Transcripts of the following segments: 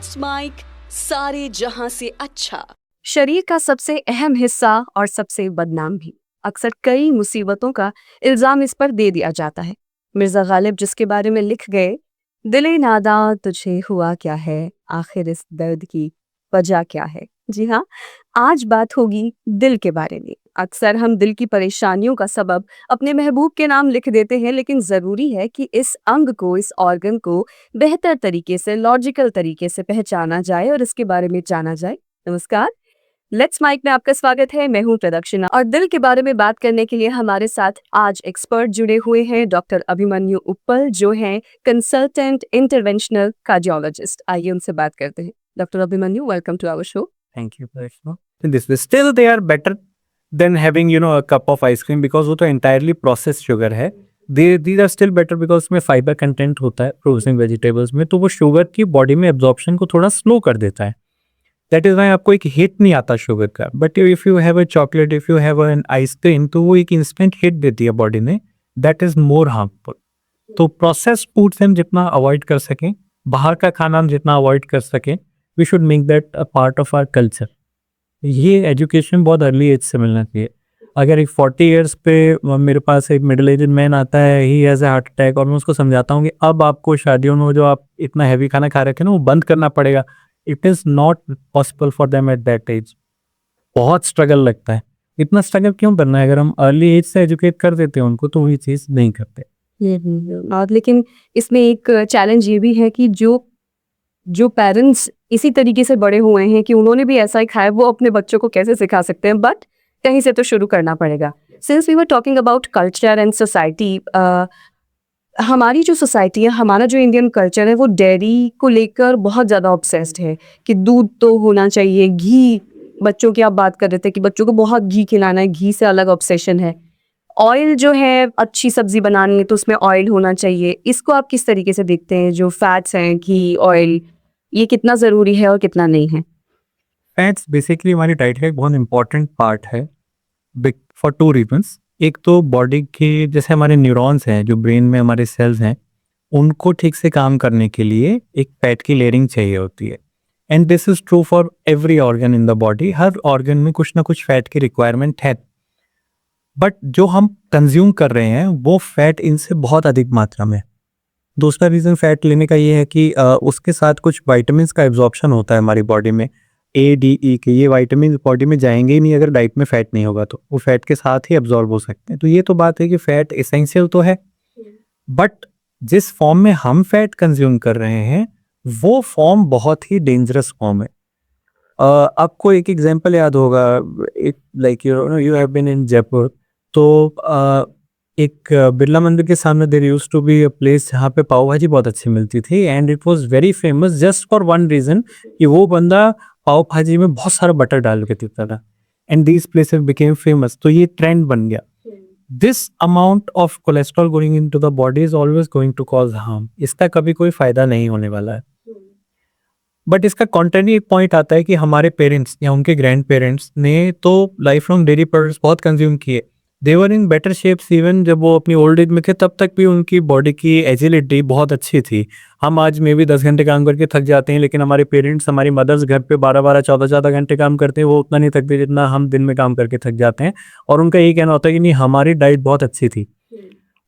Let's mic सारे जहां से अच्छा। शरीर का सबसे अहम हिस्सा और सबसे बदनाम भी। अक्सर कई मुसीबतों का इल्जाम इस पर दे दिया जाता है। मिर्जा गालिब जिसके बारे में लिख गए, दिले नादा तुझे हुआ क्या है, आखिर इस दर्द की वजह क्या है। जी हाँ, आज बात होगी दिल के बारे में। अक्सर हम दिल की परेशानियों का सबब अपने महबूब के नाम लिख देते हैं, लेकिन जरूरी है कि इस अंग को, इस ऑर्गन को बेहतर तरीके से, लॉजिकल तरीके से पहचाना जाए और इसके बारे में जाना जाए। नमस्कार, लेट्स माइक में आपका स्वागत है। मैं हूं प्रदक्षिणा और दिल के बारे में बात करने के लिए हमारे साथ आज एक्सपर्ट जुड़े हुए हैं डॉक्टर अभिमन्यु उप्पल, जो हैं कंसल्टेंट इंटरवेंशनल कार्डियोलॉजिस्ट। आइए उनसे बात करते हैं। Doctor Abhimanyu, welcome to our show. Thank you, Praishna. This way, still they are better than having a cup of ice cream because वो तो entirely processed sugar है. These are still better because उसमें fiber content होता है frozen vegetables में, तो वो sugar की body में absorption को थोड़ा slow कर देता है. That is why आपको एक hit नहीं आता sugar का. But if you have a chocolate, if you have an ice cream, तो वो एक instant hit देती है body में. That is more harmful. तो processed foods हम जितना avoid कर सकें, बाहर का खाना हम जितना avoid कर सकें, we should make that a part of our culture. ये एजुकेशन बहुत अर्ली एज से मिलना चाहिए। अगर एक 40 इयर्स पे मेरे पास एक मिडिल एज मैन आता है, he has a heart attack, और मैं उसको समझाता हूँ कि अब आपको शादियों में जो आप इतना हैवी खाना खा रखे हैं ना, वो बंद करना पड़ेगा। It is not possible for them at that age. बहुत स्ट्रगल लगता है। इतना स्ट्रगल क्यों करना है? अगर हम अर्ली एज से एजुकेट कर देते हैं उनको, तो वही चीज़ नहीं करते। और लेकिन इसमें एक चैलेंज ये भी है कि जो पेरेंट्स इसी तरीके से बड़े हुए हैं कि उन्होंने भी ऐसा ही खाया, वो अपने बच्चों को कैसे सिखा सकते हैं? बट कहीं से तो शुरू करना पड़ेगा। Since we were talking about culture and society, हमारी जो सोसाइटी है, हमारा जो इंडियन कल्चर है, वो डेयरी को लेकर बहुत ज़्यादा ऑब्सेस्ड है कि दूध तो होना चाहिए, घी। बच्चों की आप बात कर रहे थे कि बच्चों को बहुत घी खिलाना है, घी से अलग ऑब्सेशन है। ऑयल जो है, अच्छी सब्जी बनानी है तो उसमें ऑयल होना चाहिए। इसको आप किस तरीके से देखते हैं? जो फैट्स हैं, घी, ऑयल, ये कितना ज़रूरी है और कितना नहीं है? फैट्स बेसिकली हमारी डाइट का एक बहुत इंपॉर्टेंट पार्ट है, फॉर टू रीजंस। एक तो बॉडी के जैसे हमारे न्यूरॉन्स हैं, जो ब्रेन में हमारे सेल्स हैं, उनको ठीक से काम करने के लिए एक फैट की लेयरिंग चाहिए होती है। And this is true for every organ in the body. Her organ में कुछ ना कुछ फैट की रिक्वायरमेंट है, बट जो हम कंज्यूम कर रहे हैं वो फैट इनसे बहुत अधिक मात्रा में। दूसरा रीज़न फैट लेने का ये है कि उसके साथ कुछ वाइटामिन्स का एब्जॉर्प्शन होता है हमारी बॉडी में, ए, डी, ई के। ये वाइटामिन बॉडी में जाएंगे ही नहीं अगर डाइट में फैट नहीं होगा, तो वो फैट के साथ ही एब्जॉर्ब हो सकते हैं। तो ये तो बात है कि फैट एसेंशियल तो है, बट जिस फॉर्म में हम फैट कंज्यूम कर रहे हैं वो फॉर्म बहुत ही डेंजरस फॉर्म है। आपको एक एग्जांपल याद होगा, like you have been in Jaipur, तो एक बिरला मंदिर के सामने there used to be a place जहाँ पे पाव भाजी बहुत अच्छी मिलती थी, and it was very famous just for one reason कि वो बंदा पाव भाजी में बहुत सारा बटर डाल के देता था, and these places became famous. तो ये ट्रेंड बन गया। This amount of cholesterol going into the body is always going to cause harm. इसका कभी कोई फायदा नहीं होने वाला है। बट इसका कॉन्ट्रेरी एक पॉइंट आता है कि हमारे पेरेंट्स या उनके ग्रैंड पेरेंट्स ने तो लाइफ लॉन्ग डेयरी प्रोडक्ट्स बहुत कंज्यूम किए। दे वर इन बेटर शेप्स इवन जब वो अपनी ओल्ड एज में थे, तब तक भी उनकी बॉडी की एजिलिटी बहुत अच्छी थी। हम आज में भी 10 घंटे काम करके थक जाते हैं, लेकिन हमारे पेरेंट्स, हमारी मदर्स घर पे 12-12, 14-14 घंटे काम करते हैं, वो उतना नहीं थकते जितना हम दिन में काम करके थक जाते हैं। और उनका यही कहना होता है कि नहीं, हमारी डाइट बहुत अच्छी थी।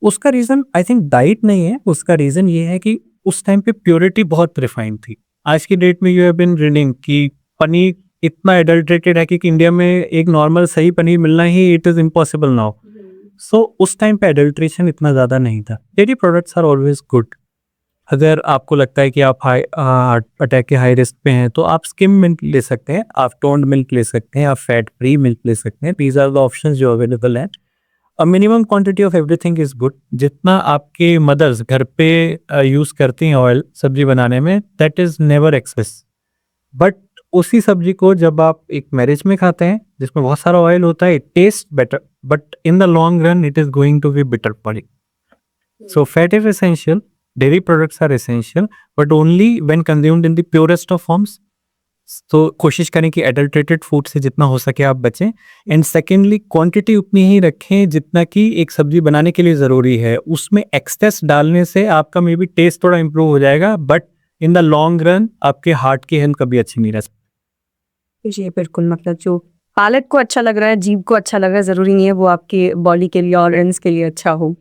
उसका रीज़न आई थिंक डाइट नहीं है, उसका रीज़न ये है कि उस टाइम पे प्योरिटी बहुत रिफाइंड थी। आज की डेट में यू हैव बीन रीडिंग कि पनीर इतना एडल्ट्रेटेड है कि इंडिया में एक नॉर्मल सही पनीर मिलना ही it is impossible now. So उस टाइम पे एडल्ट्रेशन इतना ज़्यादा नहीं था। Dairy products are always good. अगर आपको लगता है कि आप हार्ट अटैक के हाई रिस्क पे हैं, तो आप स्किम मिल्क ले सकते हैं, आप टोन्ड मिल्क ले सकते हैं, आप फैट फ्री मिल्क ले सकते हैं। दीज आर द ऑप्शंस जो अवेलेबल हैं। A minimum quantity of everything is good. जितना आपके मदर्स घर पे यूज़ करती हैं ऑयल सब्जी बनाने में, that is never excess. But उसी सब्जी को जब आप एक मैरिज में खाते हैं जिसमें बहुत सारा ऑयल होता है, it taste better, but in the long run it is going to be bitter for you. So fat is essential, dairy products are essential, but only when consumed in the purest of forms. तो कोशिश करें कि adulterated food से जितना हो सके आप बचें। एंड सेकेंडली, क्वांटिटी उतनी ही रखें जितना कि एक सब्जी बनाने के लिए ज़रूरी है। उसमें एक्सेस डालने से आपका मे बी टेस्ट थोड़ा इम्प्रूव हो जाएगा, but in the long run आपके हार्ट की हेल्थ कभी अच्छी नहीं रह सकती। जी बिल्कुल, मतलब जो पायलट को अच्छा लग रहा है, जीव को अच्छा लग रहा है, ज़रूरी नहीं है वो आपकी बॉडी के लिए और एंड्स के लिए अच्छा हो।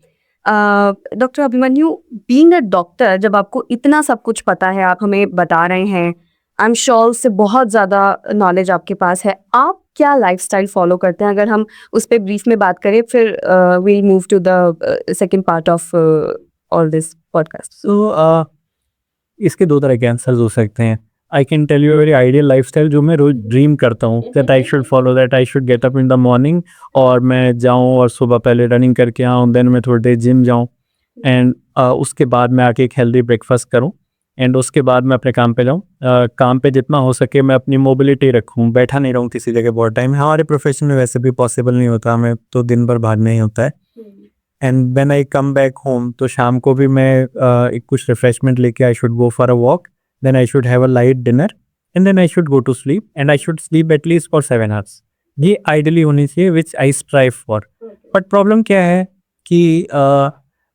Doctor Abhimanyu, being a doctor, जब आपको इतना सब कुछ पता है, आप हमें बता रहे हैं, आई एम श्योर उससे बहुत ज़्यादा नॉलेज आपके पास है। आप क्या लाइफस्टाइल फॉलो करते हैं? अगर हम उस पे ब्रीफ में बात करें, फिर we'll move to the second part of all this podcast. So इसके दो तरह के आंसर्स हो सकते हैं। I can tell you very ideal lifestyle जो मैं रोज ड्रीम करता हूँ that I should follow, that I should get up in the morning और मैं जाऊँ और सुबह पहले रनिंग करके आऊँ, देन मैं थोड़ी देर जिम जाऊँ एंड उसके बाद मैं आके एक हेल्दी ब्रेकफास्ट करूँ एंड उसके बाद मैं अपने काम पे जाऊँ। काम पे जितना हो सके मैं अपनी मोबिलिटी रखूँ, बैठा नहीं रहूँ किसी जगह बहुत टाइम। हमारे प्रोफेशन में वैसे भी पॉसिबल नहीं होता, हमें तो दिन भर भागना ही होता है। And when I come back home तो शाम को भी मैं एक कुछ रिफ्रेशमेंट लेके I should go for a walk, then I should have a light dinner and then I should go to sleep and I should sleep at least for 7 hours. ये ideally होनी चाहिए which I strive for. But problem क्या है कि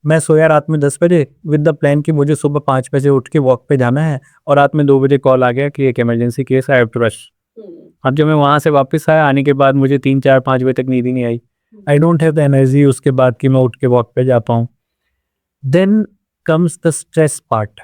मैं सोया रात में 10 बजे विद द प्लान कि मुझे सुबह 5 बजे उठ के वॉक पे जाना है और रात में 2 बजे कॉल आ गया कि एक emergency case, I have to rush. अब जब मैं वहाँ से वापस आया, आने के बाद मुझे 3 4 5 बजे तक नींद ही नहीं आई। I don't have the energy उसके बाद कि मैं उठ के वॉक पे जा पाऊँ। Then comes the stress part.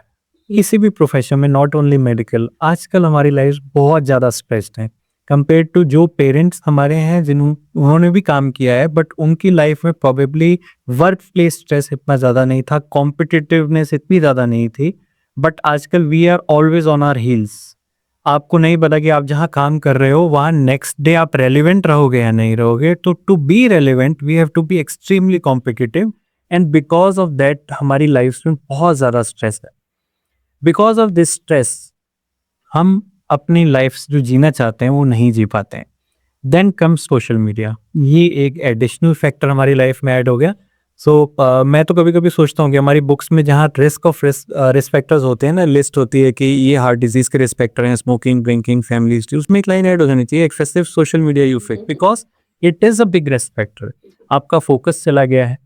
किसी भी प्रोफेशन में, नॉट ओनली मेडिकल, आजकल हमारी लाइफ बहुत ज़्यादा स्ट्रेस्ड है कंपेयर टू जो पेरेंट्स हमारे हैं उन्होंने भी काम किया है, बट उनकी लाइफ में प्रोबेबली वर्क प्लेस स्ट्रेस इतना ज़्यादा नहीं था, कॉम्पिटिटिवनेस इतनी ज़्यादा नहीं थी। बट आजकल we are always on our heels. आपको नहीं पता कि आप जहाँ काम कर रहे हो वहाँ नेक्स्ट डे आप रेलिवेंट रहोगे या नहीं रहोगे। तो to be relevant we have to be extremely competitive and because of that हमारी लाइफ में बहुत ज़्यादा स्ट्रेस है। बिकॉज ऑफ दिस स्ट्रेस हम अपनी लाइफ जो जीना चाहते हैं वो नहीं जी पाते हैं। देन कम सोशल मीडिया, ये एक एडिशनल फैक्टर हमारी लाइफ में ऐड हो गया। सो मैं तो कभी कभी सोचता हूँ कि हमारी बुक्स में जहाँ रिस्क ऑफ रिस्क फैक्टर्स होते हैं ना, लिस्ट होती है कि ये हार्ट डिजीज के रिस्क फैक्टर हैं, स्मोकिंग, ड्रिंकिंग, फैमिली हिस्ट्री, उसमें एक लाइन ऐड हो जानी चाहिए excessive social media usage, because it is a big risk factor. आपका फोकस चला गया है।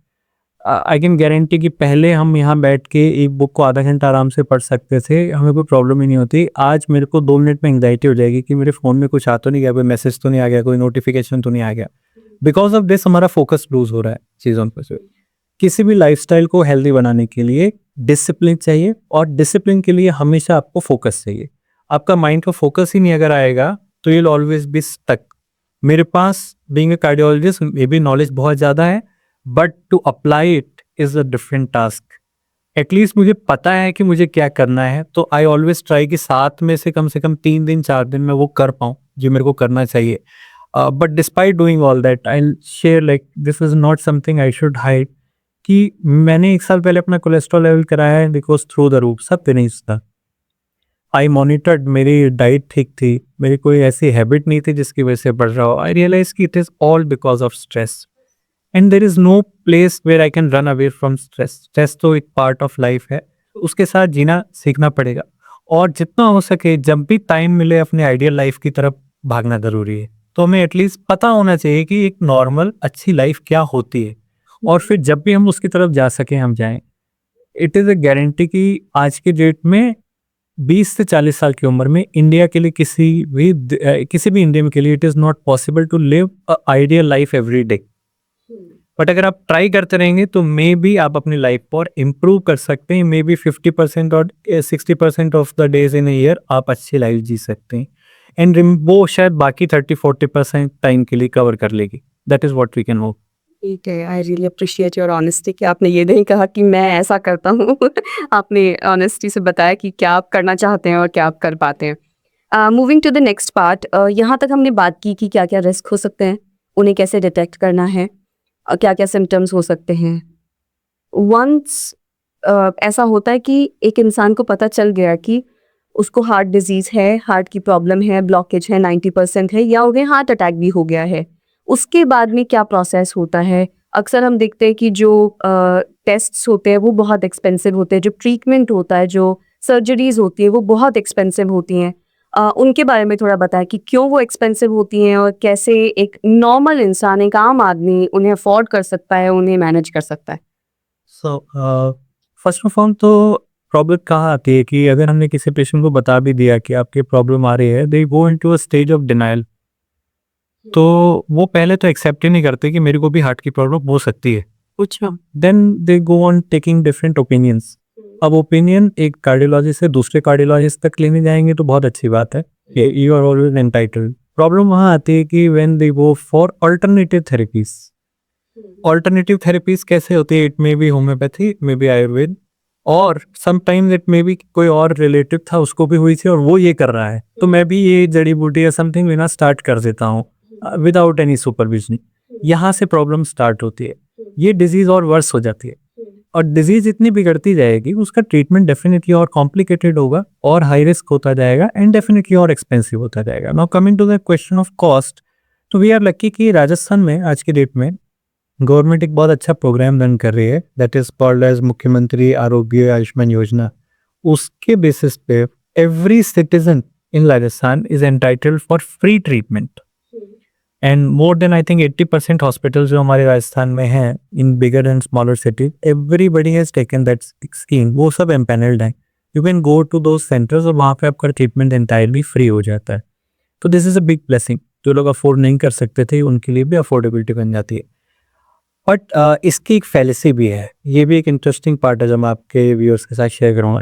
आई कैन गारंटी कि पहले हम यहाँ बैठ के एक बुक को आधा घंटा आराम से पढ़ सकते थे, हमें कोई प्रॉब्लम ही नहीं होती। आज मेरे को 2 मिनट में एंग्जाइटी हो जाएगी कि मेरे फ़ोन में कुछ आ तो नहीं गया, कोई मैसेज तो नहीं आ गया, कोई नोटिफिकेशन तो नहीं आ गया। बिकॉज ऑफ दिस हमारा फोकस लूज हो रहा है चीज़ों पर। किसी भी लाइफस्टाइल को हेल्दी बनाने के लिए डिसिप्लिन चाहिए और डिसिप्लिन के लिए हमेशा आपको फोकस चाहिए। आपका माइंड का फोकस ही नहीं अगर आएगा तो you will always be stuck. मेरे पास being a cardiologist may be knowledge बहुत ज़्यादा है, but to apply it is a different task. At least मुझे पता है कि मुझे क्या करना है, तो आई ऑलवेज ट्राई कि 7 में से कम 3 दिन 4 दिन में वो कर पाऊँ जो मेरे को करना चाहिए। But despite doing all that I share like this is not something I should hide कि मैंने 1 साल पहले अपना कोलेस्ट्रॉल लेवल कराया है, बिकॉज थ्रू द रूफ, सब पे नहीं था। आई मॉनिटर्ड, मेरी डाइट ठीक थी, मेरी कोई ऐसी हैबिट नहीं थी जिसकी वजह से बढ़ रहा हो। आई रियलाइज कि it is all because of stress and there is no place where I can run away from stress. Stress तो एक पार्ट ऑफ लाइफ है, उसके साथ जीना सीखना पड़ेगा और जितना हो सके जब भी टाइम मिले अपने आइडियल लाइफ की तरफ भागना ज़रूरी है। तो हमें एटलीस्ट पता होना चाहिए कि एक नॉर्मल अच्छी लाइफ क्या होती है और फिर जब भी हम उसकी तरफ जा सकें हम जाएं। इट इज़ अ गारंटी कि आज के डेट में 20 से 40 साल की उम्र में इंडिया के लिए किसी भी इंडियन के लिए it is not possible to live a ideal life every day. But अगर आप ट्राई करते रहेंगे तो मे बी आप अपनी लाइफ पर इम्प्रूव कर सकते हैं। मे बी 50% और 60% of the days in year आप अच्छी लाइफ जी सकते हैं एंड वो शायद बाकी 30-40% टाइम के लिए कवर कर लेगी। That is what we can hope. ठीक है, I really appreciate your honesty कि आपने ये नहीं कहा कि मैं ऐसा करता हूँ आपने ऑनेस्टी से बताया कि क्या आप करना चाहते हैं और क्या आप कर पाते हैं। Moving to the next part, यहाँ तक हमने बात की कि क्या क्या रिस्क हो सकते हैं, उन्हें कैसे डिटेक्ट करना है, क्या क्या सिम्टम्स हो सकते हैं। वंस ऐसा होता है कि एक इंसान को पता चल गया कि उसको हार्ट डिजीज़ है, हार्ट की प्रॉब्लम है, ब्लॉकेज है, 90% है, या उन्हें हार्ट अटैक भी हो गया है, उसके बाद में क्या प्रोसेस होता है। अक्सर हम देखते हैं कि जो टेस्ट्स होते हैं वो बहुत एक्सपेंसिव होते हैं, जो ट्रीटमेंट होता है, जो सर्जरीज होती है वो बहुत एक्सपेंसिव होती हैं। उनके बारे में थोड़ा बताएं कि क्यों वो एक्सपेंसिव होती हैं और कैसे एक नॉर्मल इंसान, एक आम आदमी उन्हें अफोर्ड कर सकता है, उन्हें मैनेज कर सकता है। सो फर्स्ट ऑफ ऑल तो प्रॉब्लम कहाँ आती है कि अगर हमने किसी पेशेंट को बता भी दिया कि आपकी प्रॉब्लम आ रही है, they go into a stage of denial. तो वो पहले तो एक्सेप्ट ही नहीं करते कि मेरे को भी हार्ट की प्रॉब्लम हो सकती है। अच्छा। Then they go on taking different opinions. अब ओपिनियन एक कार्डियोलॉजिस्ट से दूसरे कार्डियोलॉजिस्ट तक लेने जाएंगे तो बहुत अच्छी बात है, you are always entitled. Problem वहाँ आती है कि when they go for alternative therapies. Alternative therapies कैसे होती है? It may be homeopathy, it may be Ayurveda, और समटाइम्स इट मे बी कोई और रिलेटिव था उसको भी हुई थी और वो ये कर रहा है, तो मैं भी ये जड़ी बूटी या समथिंग लेना स्टार्ट कर देता हूँ विदाउट एनी सुपरविजन। यहाँ से प्रॉब्लम स्टार्ट होती है, ये डिजीज और वर्स हो जाती है, और डिजीज इतनी बिगड़ती जाएगी उसका ट्रीटमेंट डेफिनेटली और कॉम्प्लिकेटेड होगा और हाई रिस्क होता जाएगा एंड डेफिनेटली और एक्सपेंसिव होता जाएगा। Now coming to the question of cost, तो वी आर लकी कि राजस्थान में आज की डेट में गवर्नमेंट एक बहुत अच्छा प्रोग्राम रन कर रही है, दैट इज कॉल्ड एज मुख्यमंत्री आरोग्य आयुष्मान योजना। उसके बेसिस पे every citizen in Rajasthan is entitled for free treatment, and more than I think 80% hospital जो हमारे राजस्थान में हैं in bigger and smaller cities, everybody has taken that scheme, वो सब एम्पैनल्ड हैं। You can go to those centres और वहाँ पे आपका ट्रीटमेंट एंटायरली फ्री हो जाता है। तो this is a big blessing, जो लोग अफोर्ड नहीं कर सकते थे उनके लिए भी अफोर्डेबिलिटी बन जाती है। बट इसकी एक फैलेसी भी है, ये भी एक इंटरेस्टिंग पार्ट है जो मैं आपके व्यूअर्स के साथ शेयर करूँगा।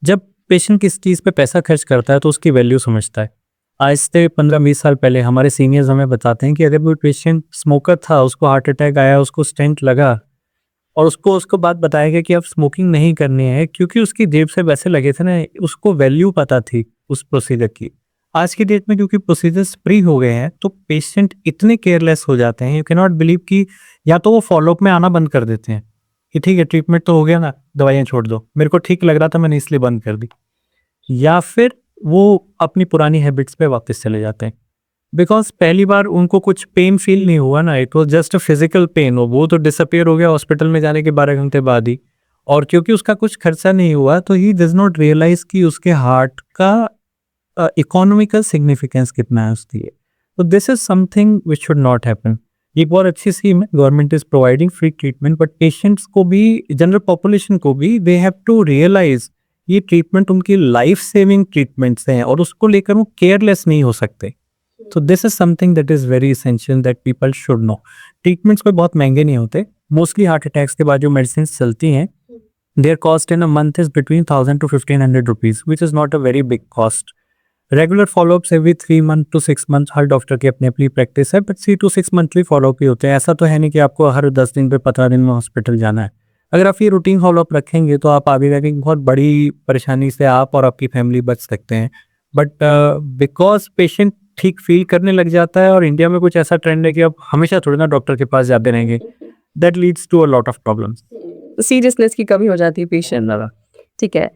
जब पेशेंट किस चीज़ पे पैसा खर्च करता है तो उसकी वैल्यू समझता है। आज से 15-20 साल पहले हमारे सीनियर्स हमें बताते हैं कि अगर कोई पेशेंट स्मोकर था, उसको हार्ट अटैक आया, उसको स्टेंट लगा और उसको बात बताया गया कि आप स्मोकिंग नहीं करनी है, क्योंकि उसकी जेब से पैसे लगे थे ना, उसको वैल्यू पता थी उस प्रोसीजर की। आज की डेट में क्योंकि प्रोसीजर्स फ्री हो गए हैं तो पेशेंट इतने केयरलेस हो जाते हैं, यू कैन नॉट बिलीव कि या तो वो फॉलोअप में आना बंद कर देते हैं कि ठीक है ट्रीटमेंट तो हो गया ना, दवाइयाँ छोड़ दो, मेरे को ठीक लग रहा था मैंने इसलिए बंद कर दी, या फिर वो अपनी पुरानी हैबिट्स पे वापस चले जाते हैं। बिकॉज पहली बार उनको कुछ पेन फील नहीं हुआ ना, it was just a physical pain, वो तो डिसअपियर हो गया हॉस्पिटल में जाने के 12 घंटे बाद ही, और क्योंकि उसका कुछ खर्चा नहीं हुआ तो ही डज नॉट रियलाइज कि उसके हार्ट का इकोनॉमिकल सिग्निफिकेंस कितना है उसकी। तो this is something which should not happen. ये बहुत अच्छी स्कीम है, government is providing free treatment, but patients को भी, जनरल पॉपुलेशन को भी, दे हैव टू रियलाइज ये ट्रीटमेंट उनकी लाइफ सेविंग ट्रीटमेंट्स हैं और उसको लेकर वो केयरलेस नहीं हो सकते। तो this is something that is very essential that people should know. Treatments कोई बहुत महंगे नहीं होते, मोस्टली हार्ट अटैक्स के बाद जो मेडिसिन चलती हैं there cost in a month is between 1000 to 1500 rupees, which is not a very big cost. Regular follow-ups every 3 months to 6 months, her doctor की अपनी अपनी प्रैक्टिस है, बट 3 to 6 मंथली फॉलोअप ही होते हैं। ऐसा तो है नहीं कि आपको हर 10 दिन पे 15 दिन में हॉस्पिटल जाना है। अगर आप ये रूटीन फॉलोअप रखेंगे तो आप आगे जाके बहुत बड़ी परेशानी से आप और आपकी फैमिली बच सकते हैं। बट बिकॉज पेशेंट ठीक फील करने लग जाता है, और इंडिया में कुछ ऐसा ट्रेंड है कि आप हमेशा थोड़ी ना डॉक्टर के पास जाते रहेंगे, that leads to a lot of problems. Seriousness की कमी हो जाती है पेशेंट। ठीक है।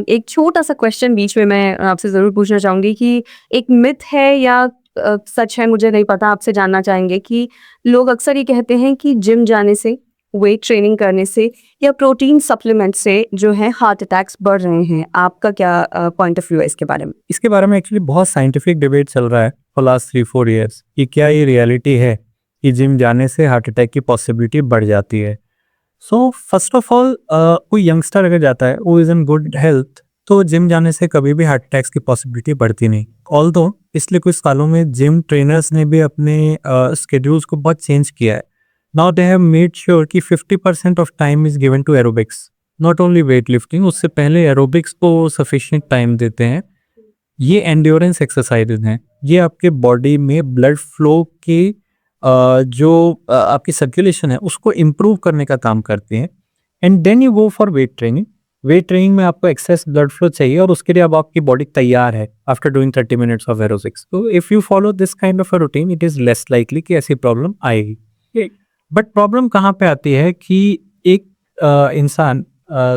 एक छोटा सा क्वेश्चन बीच में मैं आपसे ज़रूर पूछना चाहूँगी कि एक मिथ है या सच है, मुझे नहीं पता, आपसे जानना चाहेंगे कि लोग अक्सर ये कहते हैं कि जिम जाने से, वेट ट्रेनिंग करने से या प्रोटीन सप्लीमेंट से जो है हार्ट अटैक्स बढ़ रहे हैं। आपका क्या पॉइंट ऑफ व्यू है इसके बारे में? इसके बारे में एक्चुअली बहुत साइंटिफिक डिबेट चल रहा है फॉर लास्ट 3-4 ईयर्स कि क्या ये रियलिटी है कि जिम जाने से हार्ट अटैक की पॉसिबिलिटी बढ़ जाती है। सो फर्स्ट ऑफ ऑल, कोई यंगस्टर अगर जाता है वो इज इन गुड हेल्थ, तो जिम जाने से कभी भी हार्ट अटैक्स की पॉसिबिलिटी बढ़ती नहीं। ऑल्दो पिछले कुछ सालों में जिम ट्रेनर्स ने भी अपने स्केड्यूल्स को बहुत चेंज किया है। Now they have made sure कि 50% of time is given to aerobics, not only weight lifting, उससे पहले एरोबिक्स को सफिशिएंट टाइम देते हैं। ये एंड्योरेंस एक्सरसाइजेज हैं, ये आपके बॉडी में ब्लड फ्लो की जो आपकी सर्कुलेशन है उसको इम्प्रूव करने का काम करते हैं। And then you go for weight training. Weight training में आपको एक्सेस ब्लड फ्लो चाहिए और उसके लिए अब आपकी बॉडी तैयार है after doing 30 minutes of aerobics. तो if you follow this kind of a routine, it is less likely कि ऐसी प्रॉब्लम आएगी। बट प्रॉब्लम कहाँ पे आती है कि एक इंसान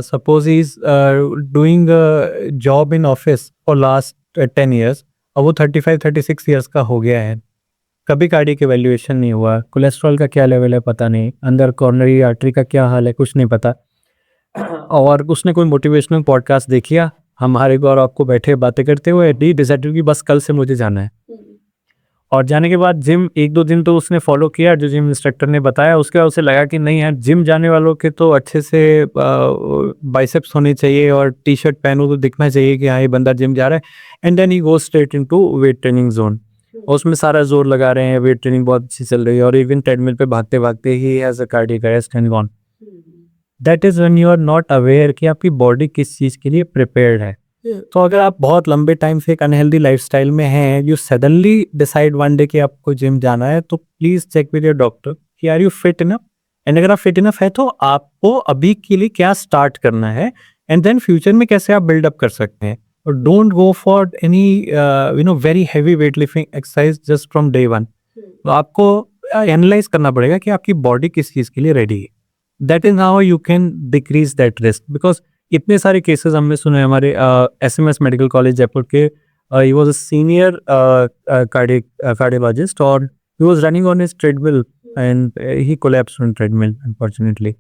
suppose is doing job in office for last 10 years, और वो 35-36 ईयर्स का हो गया है, कभी कार्डियक इवैल्यूएशन नहीं हुआ, कोलेस्ट्रॉल का क्या लेवल है पता नहीं, अंदर कॉर्नरी आर्टरी का क्या हाल है कुछ नहीं पता, और उसने कोई मोटिवेशनल पॉडकास्ट देखिया हमारे को और आपको बैठे बातें करते हुए, डिसाइडेड कि बस कल से मुझे जाना है, और जाने के बाद जिम 1-2 दिन तो उसने फॉलो किया जो जिम इंस्ट्रक्टर ने बताया, उसके बाद उसे लगा कि नहीं यार, जिम जाने वालों के तो अच्छे से बाइसेप्स होने चाहिए और टी-शर्ट पहनो तो दिखना चाहिए कि हाँ ये बंदा जिम जा रहा है। And then he goes straight into weight training zone. उसमें सारा जोर लगा रहे हैं, वेट ट्रेनिंग बहुत अच्छी चल रही है और इवन ट्रेडमिल पे भागते-भागते he has a cardiac arrest and gone. That is when you are not aware कि आपकी बॉडी किस चीज़ के लिए प्रिपेयर्ड है। तो अगर आप बहुत लंबे टाइम से एक अनहेल्दी लाइफस्टाइल में हैं, you suddenly decide one day कि आपको जिम जाना है, तो please check with your doctor कि are you fit enough, and अगर आप फिट इनफ है तो आपको अभी के लिए क्या स्टार्ट करना है एंड देन फ्यूचर में कैसे आप बिल्डअप कर सकते हैं। और don't go for any very heavy weight lifting exercise just from day one. तो आपको एनालाइज करना पड़ेगा कि आपकी बॉडी किस चीज़ के लिए रेडी है। That is how you can decrease that risk, because इतने सारे केसेस हमने सुने। हमारे SMS मेडिकल कॉलेज जयपुर के he was a senior cardiologist और he was running on his treadmill and he collapsed on treadmill unfortunately.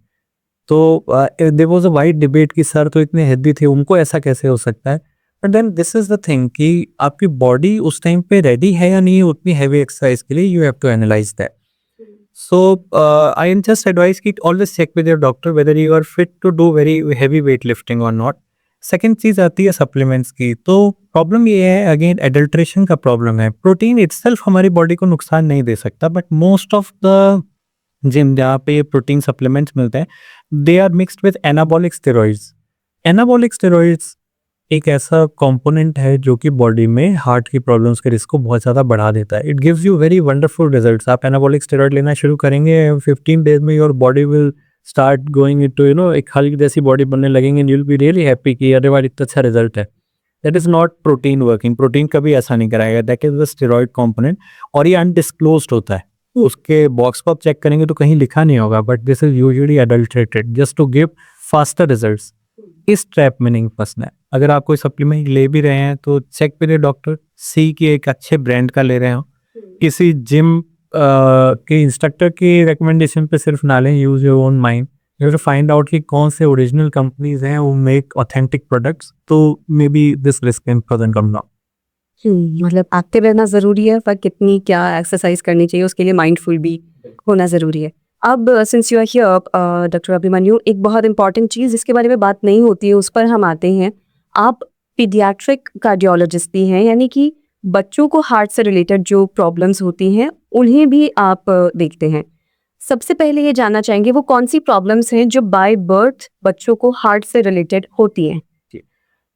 तो there was a wide debate कि sir तो इतने हेल्दी थे, उनको ऐसा कैसे हो सकता है। But then this is the thing कि आपकी बॉडी उस टाइम पे रेडी है या नहीं उतनी हैवी एक्सरसाइज के लिए, you have to analyze that. So I just advise कि always check with your doctor whether you are fit to do very heavy weightlifting or not. Second चीज़ आती है सप्लीमेंट्स की। तो प्रॉब्लम ये है, अगेन एडल्ट्रेशन का प्रॉब्लम है। प्रोटीन इटसेल्फ हमारी बॉडी को नुकसान नहीं दे सकता, but most of the gym जहाँ पे प्रोटीन सप्लीमेंट्स मिलते हैं they are mixed with anabolic steroids. Anabolic steroids एक ऐसा कंपोनेंट है जो कि बॉडी में हार्ट की प्रॉब्लम्स के रिस्क को बहुत ज़्यादा बढ़ा देता है। It gives you very wonderful results. आप एनाबॉलिक स्टेरॉइड लेना शुरू करेंगे 15 डेज में your body will start going into एक हल्क जैसी बॉडी बनने लगेंगे and you will be really happy कि अरे वाह इतना अच्छा रिजल्ट है। That is not protein working. Protein कभी ऐसा नहीं कराएगा, that is the steroid component और ये अनडिस्क्लोज्ड होता है। उसके बॉक्स पर आप चेक करेंगे तो कहीं लिखा नहीं होगा, but this is usually adulterated just to give faster results. इस ट्रैप में नहीं फंसना है। अगर आप कोई सप्लीमेंट ले भी रहे हैं तो चेक विद डॉक्टर, सी कि एक अच्छे ब्रांड का ले रहे हो, किसी जिम के इंस्ट्रक्टर की रिकमेंडेशन पे सिर्फ ना लें। Use your own mind, you have to find out कि कौन से ओरिजिनल कंपनीज हैं वो मेक ऑथेंटिक प्रोडक्ट्स, तो may be this risk can further come down. मतलब एक्टिव रहना ज़रूरी है, पर कितनी क्या एक्सरसाइज करनी चाहिए उसके लिए माइंडफुल भी होना ज़रूरी है। अब since you are here doctor Abhimanyu, एक बहुत इंपॉर्टेंट चीज़ जिसके बारे में बात नहीं होती है उस पर हम आते हैं। आप पीडियाट्रिक कार्डियोलॉजिस्ट भी हैं, यानी कि बच्चों को हार्ट से रिलेटेड जो प्रॉब्लम्स होती हैं उन्हें भी आप देखते हैं। सबसे पहले ये जानना चाहेंगे वो कौन सी प्रॉब्लम्स हैं जो बाय बर्थ बच्चों को हार्ट से रिलेटेड होती हैं।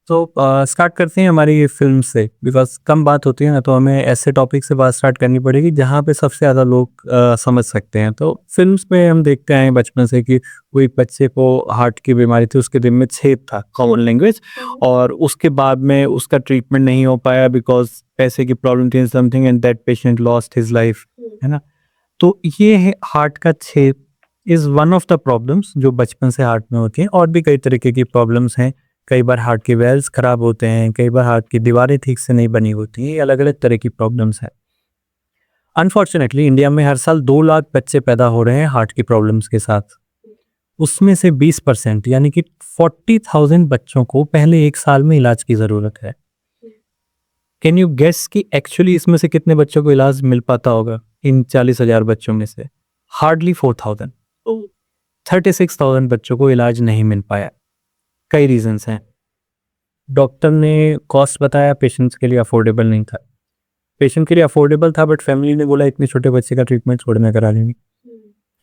तो स्टार्ट करते हैं हमारी फिल्म से, बिकॉज कम बात होती है ना, तो हमें ऐसे टॉपिक से बात स्टार्ट करनी पड़ेगी जहाँ पे सबसे ज़्यादा लोग समझ सकते हैं। तो फिल्म्स में हम देखते हैं बचपन से कि कोई बच्चे को हार्ट की बीमारी थी, उसके दिल में छेद था, कॉमन लैंग्वेज, और उसके बाद में उसका ट्रीटमेंट नहीं हो पाया बिकॉज पैसे की प्रॉब्लम थी something and that patient lost his life, है ना। तो ये है हार्ट का छेद is one of the problems जो बचपन से हार्ट में होती हैं। और भी कई तरीके की प्रॉब्लम्स हैं, कई बार हार्ट के वेल्स खराब होते हैं, कई बार हार्ट की दीवारें ठीक से नहीं बनी होती हैं, ये अलग अलग तरह की प्रॉब्लम्स हैं। अनफॉर्चुनेटली इंडिया में हर साल 2 लाख बच्चे पैदा हो रहे हैं हार्ट की प्रॉब्लम्स के साथ। उसमें से 20% यानी कि 40,000 बच्चों को पहले 1 साल में इलाज की ज़रूरत है। कैन यू गेस कि एक्चुअली इसमें से कितने बच्चों को इलाज मिल पाता होगा? इन 40,000 बच्चों में से हार्डली 4,000, 36,000 बच्चों को इलाज नहीं मिल पाया। कई रीजंस हैं। डॉक्टर ने कॉस्ट बताया, पेशेंट्स के लिए अफोर्डेबल नहीं था। पेशेंट के लिए अफोर्डेबल था बट फैमिली ने बोला इतने छोटे बच्चे का ट्रीटमेंट छोड़ में करा लेंगे,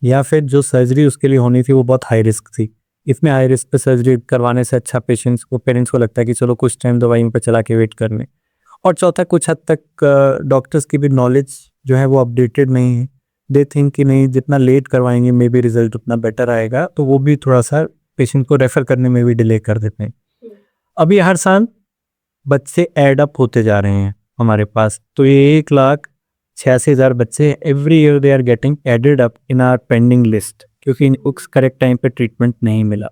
या फिर जो सर्जरी उसके लिए होनी थी वो बहुत हाई रिस्क थी। इतने हाई रिस्क पे सर्जरी करवाने से अच्छा पेरेंट्स को लगता है कि चलो कुछ टाइम दवाई पे चला के वेट कर लें। और चौथा, कुछ हद तक डॉक्टर्स की भी नॉलेज जो है वो अपडेटेड नहीं है। दे थिंक कि नहीं जितना लेट करवाएंगे मे बी रिजल्ट उतना बेटर आएगा, तो वो भी थोड़ा सा पेशेंट को रेफर करने में भी डिले कर देते हैं। अभी हर साल बच्चे एड अप होते जा रहे हैं हमारे पास, तो ये 1,86,000 बच्चे every year they are getting added up in our pending list, क्योंकि इनको करेक्ट टाइम पे ट्रीटमेंट नहीं मिला।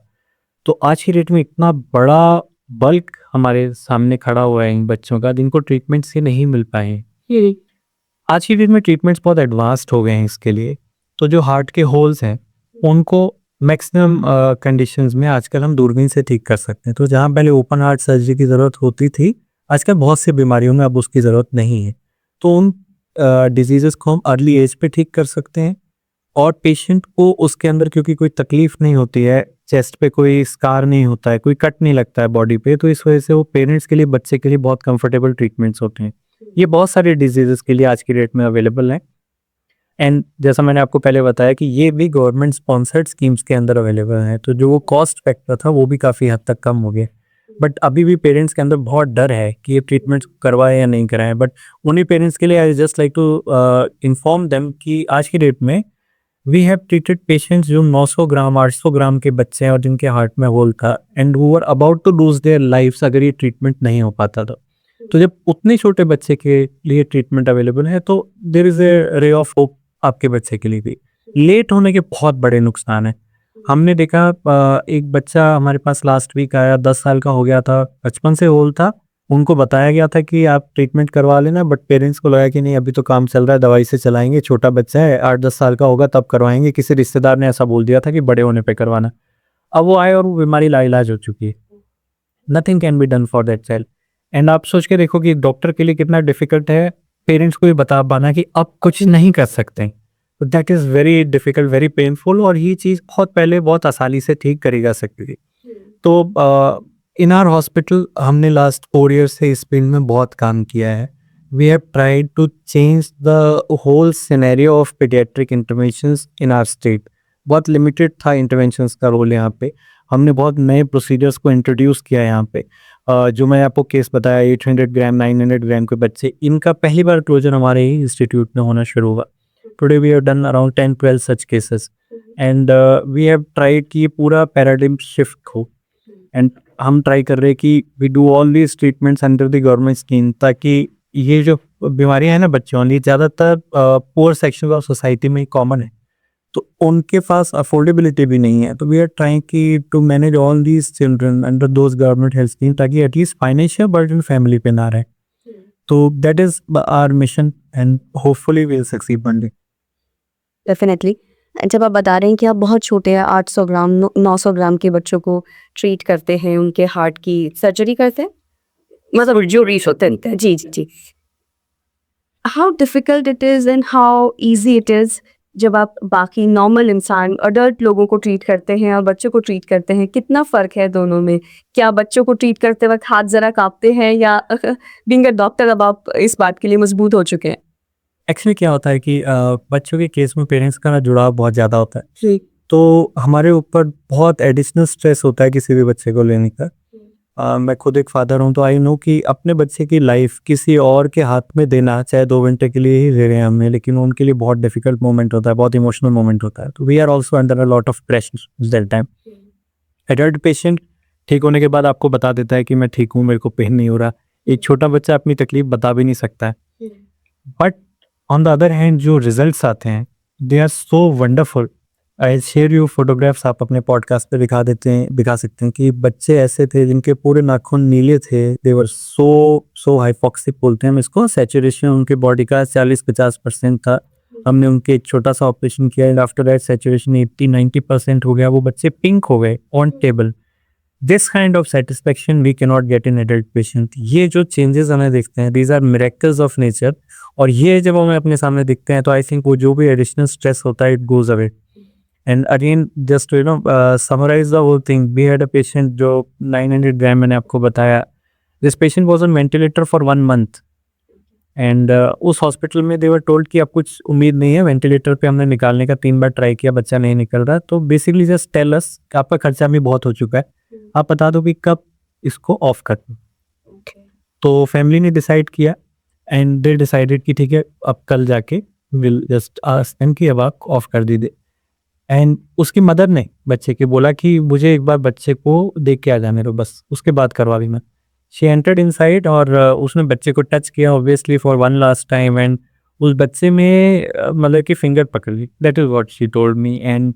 तो आज की डेट में इतना बड़ा बल्क हमारे सामने खड़ा हुआ है इन बच्चों का जिनको ट्रीटमेंट से नहीं मिल पाए। आज की डेट में ट्रीटमेंट्स बहुत एडवांस्ड हो गए हैं इसके लिए। तो जो हार्ट के होल्स हैं उनको मैक्सिमम कंडीशंस में आजकल हम दूरबीन से ठीक कर सकते हैं। तो जहाँ पहले ओपन हार्ट सर्जरी की ज़रूरत होती थी, आजकल बहुत सी बीमारियों में अब उसकी ज़रूरत नहीं है। तो उन डिजीजेस को हम अर्ली एज पे ठीक कर सकते हैं और पेशेंट को उसके अंदर क्योंकि कोई तकलीफ नहीं होती है, चेस्ट पे कोई स्कार नहीं होता है, कोई कट नहीं लगता है बॉडी पे, तो इस वजह से वो पेरेंट्स के लिए, बच्चे के लिए बहुत कंफर्टेबल ट्रीटमेंट्स होते हैं। ये बहुत सारे डिजीजेस के लिए आज की डेट में अवेलेबल हैं एंड जैसा मैंने आपको पहले बताया कि ये भी गवर्नमेंट स्पॉन्सर्ड स्कीम्स के अंदर अवेलेबल हैं, तो जो वो कॉस्ट फैक्टर था वो भी काफ़ी हद तक कम हो गया। बट अभी भी पेरेंट्स के अंदर बहुत डर है कि ये ट्रीटमेंट करवाएं या नहीं कराएं। बट उन्हीं पेरेंट्स के लिए I just like to inform them कि आज की डेट में वी हैव ट्रीटेड पेशेंट्स जो 900 ग्राम 800 ग्राम के बच्चे हैं और जिनके हार्ट में होल था and who were about to lose their lives अगर ये ट्रीटमेंट नहीं हो पाता था। तो जब उतने छोटे बच्चे के लिए ट्रीटमेंट अवेलेबल है तो there is a ray of hope आपके बच्चे के लिए भी। लेट होने के बहुत बड़े नुकसान हैं। हमने देखा एक बच्चा हमारे पास लास्ट वीक आया, 10 साल का हो गया था, बचपन से होल था, उनको बताया गया था कि आप ट्रीटमेंट करवा लेना, बट पेरेंट्स को लगा कि नहीं अभी तो काम चल रहा है, दवाई से चलाएंगे, छोटा बच्चा है 8-10 साल का होगा तब करवाएंगे। किसी रिश्तेदार ने ऐसा बोल दिया था कि बड़े होने पे करवाना। अब वो आए और वो बीमारी लाइलाज हो चुकी है। Nothing can be done for that child. And आप सोच के देखो कि डॉक्टर के लिए कितना डिफिकल्ट है पेरेंट्स को ये बता पाना कि अब कुछ नहीं कर सकते। तो that is very difficult, very painful, और ये चीज़ बहुत पहले बहुत आसानी से ठीक करी जा सकती थी। तो इन आवर हॉस्पिटल हमने लास्ट 4 ईयर से इस फील्ड में बहुत काम किया है। We have tried to change the whole scenario of pediatric interventions in our state. बहुत लिमिटेड था इंटरवेंशंस का रोल यहाँ पे। हमने बहुत नए प्रोसीजर्स को इंट्रोड्यूस किया यहाँ पे। जो मैं आपको केस बताया 800 ग्राम 900 ग्राम के बच्चे, इनका पहली बार क्लोजर हमारे ही इंस्टीट्यूट में होना शुरू हुआ। Today we have done around 10-12 such cases and we have tried कि ये पूरा पैराडिम शिफ्ट हो एंड हम ट्राई कर रहे हैं कि we do all these treatments under the government scheme, ताकि ये जो बीमारियां हैं ना बच्चों वाली, ज़्यादातर पुअर सेक्शन ऑफ सोसाइटी में कॉमन है, तो उनके पास अफोर्डेबिलिटी भी नहीं है। तो वी आर ट्राइंग कि to manage all these children under those government health scheme, ताकि एटलीस्ट फाइनेंशियल बर्डन फैमिली पे ना रहे। तो that is our mission and hopefully we will succeed one day. Definitely. जब आप बता रहे हैं कि आप बहुत छोटे हैं, 800 ग्राम 900 ग्राम के बच्चों को ट्रीट करते हैं, उनके हार्ट की सर्जरी करते हैं, मतलब जो रीच होते हैं, जी जी जी, how difficult it is and how easy it is जब आप बाकी नॉर्मल इंसान अडल्ट लोगों को ट्रीट करते हैं और बच्चों को ट्रीट करते हैं, कितना फ़र्क है दोनों में? क्या बच्चों को ट्रीट करते वक्त हाथ ज़रा काँपते हैं या बीइंग अ डॉक्टर अब आप इस बात के लिए मजबूत हो चुके हैं? एक्चुअली क्या होता है कि बच्चों के केस में पेरेंट्स का ना जुड़ाव बहुत ज़्यादा होता है, जी। तो हमारे ऊपर बहुत एडिशनल स्ट्रेस होता है किसी भी बच्चे को लेने का। मैं खुद एक फादर हूँ, तो आई नो कि अपने बच्चे की लाइफ किसी और के हाथ में देना, चाहे 2 घंटे के लिए ही दे रहे हैं हमने, लेकिन उनके लिए बहुत डिफिकल्ट मोमेंट होता है, बहुत इमोशनल मोमेंट होता है। तो we are also under a lot of pressure that time. Adult patient ठीक होने के बाद आपको बता देता है कि मैं ठीक हूँ, मेरे को पेन नहीं हो रहा। एक छोटा बच्चा अपनी तकलीफ बता भी नहीं सकता है। But on the other hand जो रिजल्ट्स आते हैं they are so wonderful. I share you photographs, आप अपने पॉडकास्ट पे दिखा सकते हैं कि बच्चे ऐसे थे जिनके पूरे नाखून नीले थे। दे वर सो हाइपॉक्सिक बोलते हैं हम इसको, सैचुरेशन उनके बॉडी का 40-50% था। हमने उनके एक छोटा सा ऑपरेशन किया एंड आफ्टर दैट सैचुरेशन 80-90% हो गया। वो बच्चे पिंक हो गए on table. This kind of satisfaction we can not get in adult patient. ये जो चेंजेस हमें दिखते हैं, these are miracles of nature, और ये जब हमें अपने सामने दिखते हैं तो आई थिंक वो जो भी एडिशनल स्ट्रेस होता है it goes away. And again just you know summarize the whole thing, we had a patient जो 900 ग्राम, मैंने आपको बताया, this patient was on ventilator for 1 month and उस हॉस्पिटल में दे वर टोल्ड कि अब कुछ उम्मीद नहीं है, वेंटिलेटर पे हमने निकालने का 3 बार ट्राई किया, बच्चा नहीं निकल रहा। तो बेसिकली जस्ट टेल अस, आपका खर्चा भी बहुत हो चुका है, आप बता दो कि कब इसको ऑफ कर दो। तो फैमिली ने डिसाइड किया एंड दे डिसाइडेड कि ठीक है अब कल जाके विल जस्ट आस्क देम कि अब आप ऑफ कर दीजिए। एंड उसकी मदर ने बच्चे के बोला कि मुझे एक बार बच्चे को देख के आ जाने दो, बस उसके बाद करवा भी मैं। शी एंटर्ड इनसाइड और उसने बच्चे को टच किया obviously for one last time and उस बच्चे में मतलब कि फिंगर पकड़ ली। That is what she told me and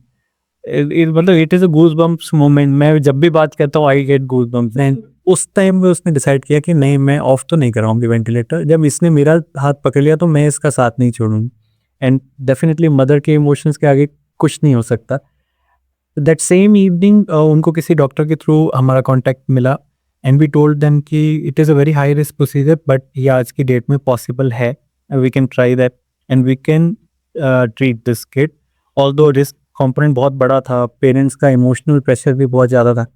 मतलब it is a goose bumps moment. मैं जब भी बात करता हूँ I get goose bumps. And उस टाइम में उसने डिसाइड किया कि नहीं, मैं ऑफ तो नहीं कराऊंगी वेंटिलेटर, जब इसने मेरा हाथ पकड़ लिया तो मैं इसका साथ नहीं छोड़ूंगी। एंड डेफिनेटली मदर के इमोशंस के आगे कुछ नहीं हो सकता। दैट सेम इवनिंग उनको किसी डॉक्टर के थ्रू हमारा कॉन्टैक्ट मिला एंड वी टोल्ड देम कि it is a very high risk procedure but ये आज की डेट में पॉसिबल है we can try that and we can treat this kid. Although risk component बहुत बड़ा था, पेरेंट्स का इमोशनल प्रेशर भी बहुत ज़्यादा था।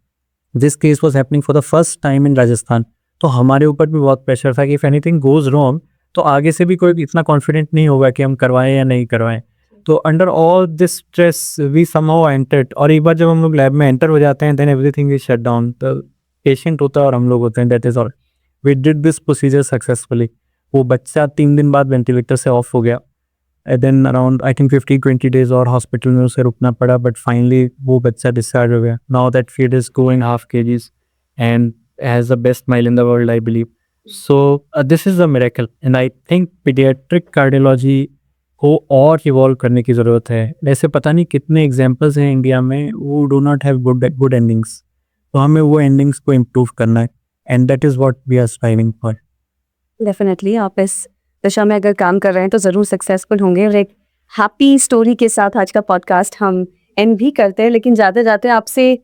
This case was happening for the first time in Rajasthan, तो हमारे ऊपर भी बहुत प्रेशर था कि इफ़ एनीथिंग गोज़ रॉन्ग तो आगे से भी कोई इतना कॉन्फिडेंट नहीं होगा कि हम करवाएं या नहीं करवाएं। तो under all this stress we somehow entered, और एक बार जब हम लोग लैब में एंटर हो जाते हैं then everything is shut down. तो पेशेंट होता है और हम लोग होते हैं, that is all. We did this procedure successfully. वो बच्चा 3 दिन बाद वेंटिलेटर से ऑफ हो गया, and then around I think 15-20 days और हॉस्पिटल में उसे रुकना पड़ा, बट फाइनली वो बच्चा डिस्चार्ज हो गया। Now that feed is going half kgs and has the best smile in the world, I believe. So this is a miracle, and I think pediatric cardiology को और इवॉल्व करने की ज़रूरत है। ऐसे पता नहीं कितने एग्जाम्पल्स हैं इंडिया में वो do not have good endings, तो हमें वो एंडिंग्स को इम्प्रूव करना है, and that is what we are striving for. Definitely आप इस दिशा में अगर काम कर रहे हैं तो ज़रूर सक्सेसफुल होंगे। और एक हैप्पी स्टोरी के साथ आज का पॉडकास्ट हम एंड भी करते हैं, लेकिन जाते जाते आपसे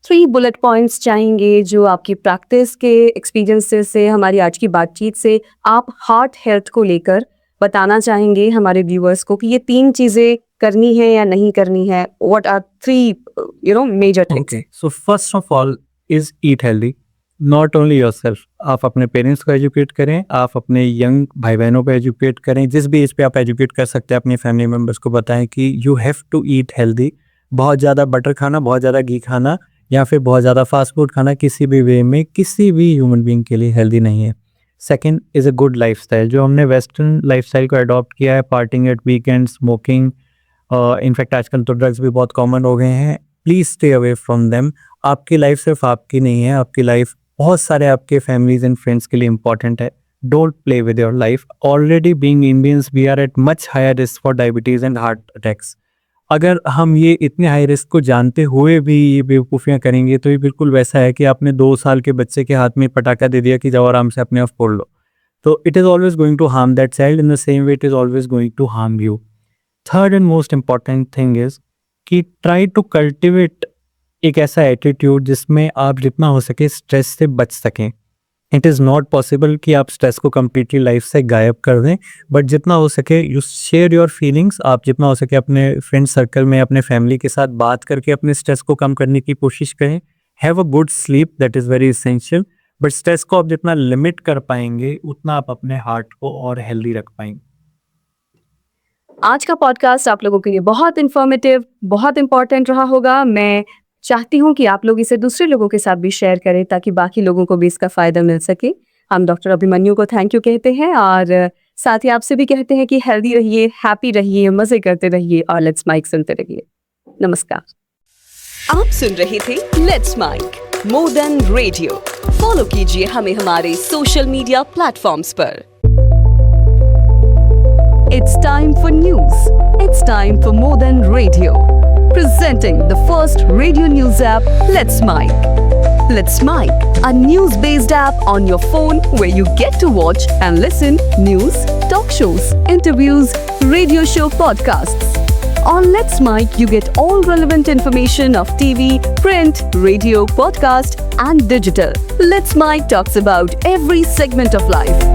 3 बुलेट पॉइंट्स चाहेंगे जो आपकी प्रैक्टिस के एक्सपीरियंसेस से, हमारी आज की बातचीत से आप हार्ट हेल्थ को लेकर बताना चाहेंगे हमारे व्यूअर्स को कि ये 3 चीज़ें करनी है या नहीं करनी है। What are 3 major things? So first of all is eat healthy, not only yourself. आप अपने पेरेंट्स को एजुकेट करें, आप अपने यंग भाई बहनों को एजुकेट करें, जिस भी एज पे आप एजुकेट कर सकते हैं अपने फैमिली मेम्बर्स को बताएं कि you have to eat healthy. बहुत ज़्यादा बटर खाना, बहुत ज़्यादा घी खाना या फिर बहुत ज़्यादा फास्ट फूड खाना किसी भी वे में किसी भी ह्यूमन बीइंग के लिए हेल्दी नहीं है। Second is a good lifestyle. जो हमने वेस्टर्न लाइफस्टाइल को अडॉप्ट किया है, partying at weekend, smoking, in fact आजकल तो ड्रग्स भी बहुत कॉमन हो गए हैं, please stay away from them. आपकी लाइफ सिर्फ आपकी नहीं है, आपकी लाइफ बहुत सारे आपके फैमिलीज एंड फ्रेंड्स के लिए इंपॉर्टेंट है। Don't play with your life. Already being Indians we are at much higher risk for diabetes and heart attacks. अगर हम ये इतने हाई रिस्क को जानते हुए भी ये बेवकूफ़ियाँ करेंगे तो ये बिल्कुल वैसा है कि आपने 2 साल के बच्चे के हाथ में पटाखा दे दिया कि जाओ आराम से अपने आप फोड़ लो। तो it is always going to harm that child in the same way it is always going to harm you. Third and most important thing is कि ट्राई टू कल्टिवेट एक ऐसा एटीट्यूड जिसमें आप जितना हो सके स्ट्रेस से बच सकें। इट इज़ नॉट पॉसिबल कि आप स्ट्रेस को कम्प्लीटली लाइफ से गायब कर दें, बट जितना हो सके यू शेयर योर फीलिंग्स। आप जितना हो सके अपने फ्रेंड सर्कल में, अपने फैमिली के साथ बात करके अपने स्ट्रेस को कम करने की कोशिश करें। Have a good sleep, that is very essential. But stress को आप जितना लिमिट कर पाएंगे उतना आप अपने हार्ट को और हेल्दी रख पाएंगे। आज का पॉडकास्ट आप लोगों के लिए बहुत इन्फॉर्मेटिव, बहुत इंपॉर्टेंट रहा होगा। मैं चाहती हूँ कि आप लोग इसे दूसरे लोगों के साथ भी शेयर करें ताकि बाकी लोगों को भी इसका फ़ायदा मिल सके। हम डॉक्टर अभिमन्यु को थैंक यू कहते हैं और साथ ही आपसे भी कहते हैं कि हेल्दी रहिए, हैप्पी रहिए, मज़े करते रहिए और लेट्स माइक सुनते रहिए। नमस्कार। आप सुन रहे थे let's mike more than radio. Follow कीजिए हमें हमारे सोशल मीडिया प्लेटफॉर्म्स पर। It's time for news. It's time for more than radio. Presenting the first radio news app, Let's Mic. Let's Mic, a news-based app on your phone where you get to watch and listen news, talk shows, interviews, radio show podcasts. On Let's Mic, you get all relevant information of TV, print, radio, podcast, and digital. Let's Mic talks about every segment of life.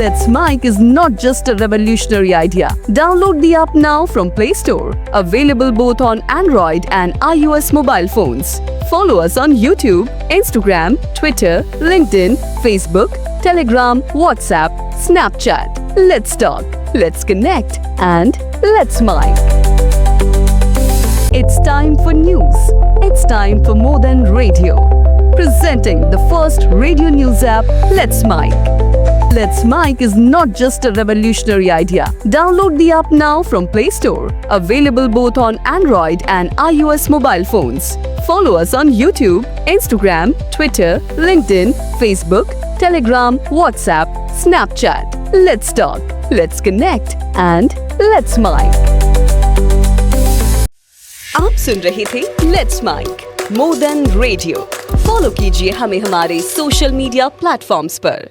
Let's Mic is not just a revolutionary idea. Download the app now from Play Store. Available both on Android and iOS mobile phones. Follow us on YouTube, Instagram, Twitter, LinkedIn, Facebook, Telegram, WhatsApp, Snapchat. Let's talk, let's connect, and let's Mic. It's time for news. It's time for more than radio. Presenting the first radio news app, Let's Mic. Let's Mic is not just a revolutionary idea. Download the app now from Play Store. Available both on Android and iOS mobile phones. Follow us on YouTube, Instagram, Twitter, LinkedIn, Facebook, Telegram, WhatsApp, Snapchat. Let's talk, Let's connect and let's mic. आप सुन रहे थे let's mike more than radio. Follow कीजिए हमें हमारे social media platforms पर।